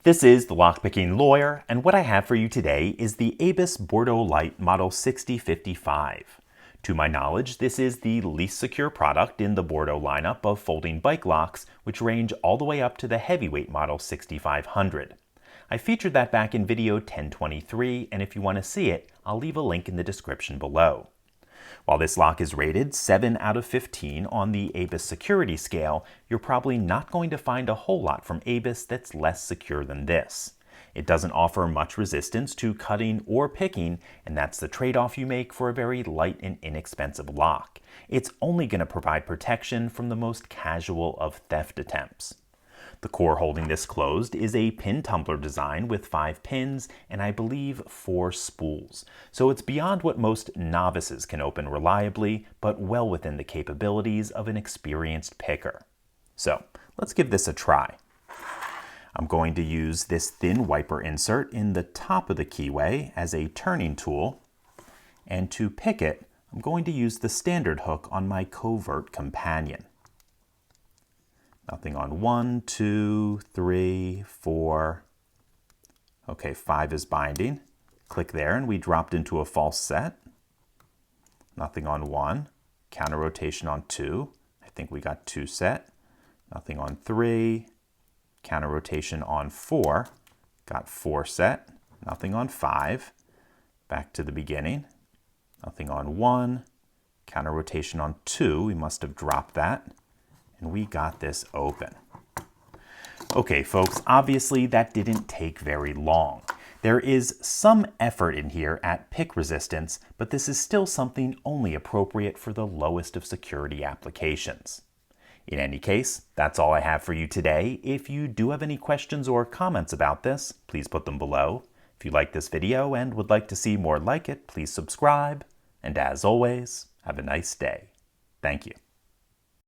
This is the Lockpicking Lawyer, and what I have for you today is the Abus Bordo Lite Model 6055. To my knowledge, this is the least secure product in the Bordo lineup of folding bike locks, which range all the way up to the heavyweight Model 6500. I featured that back in video 1023, and if you want to see it, I'll leave a link in the description below. While this lock is rated 7 out of 15 on the Abus security scale, you're probably not going to find a whole lot from Abus that's less secure than this. It doesn't offer much resistance to cutting or picking, and that's the trade-off you make for a very light and inexpensive lock. It's only going to provide protection from the most casual of theft attempts. The core holding this closed is a pin tumbler design with 5 pins and I believe 4 spools. So it's beyond what most novices can open reliably, but well within the capabilities of an experienced picker. So let's give this a try. I'm going to use this thin wiper insert in the top of the keyway as a turning tool, and to pick it, I'm going to use the standard hook on my covert companion. Nothing on 1, 2, 3, 4. Okay, 5 is binding. Click there and we dropped into a false set. Nothing on 1. Counter rotation on 2. I think we got 2 set. Nothing on 3. Counter rotation on 4. Got 4 set. Nothing on 5. Back to the beginning. Nothing on 1. Counter rotation on 2. We must have dropped that. And we got this open. Okay, folks, obviously that didn't take very long. There is some effort in here at pick resistance, but this is still something only appropriate for the lowest of security applications. In any case, that's all I have for you today. If you do have any questions or comments about this, please put them below. If you like this video and would like to see more like it, please subscribe. And as always, have a nice day. Thank you.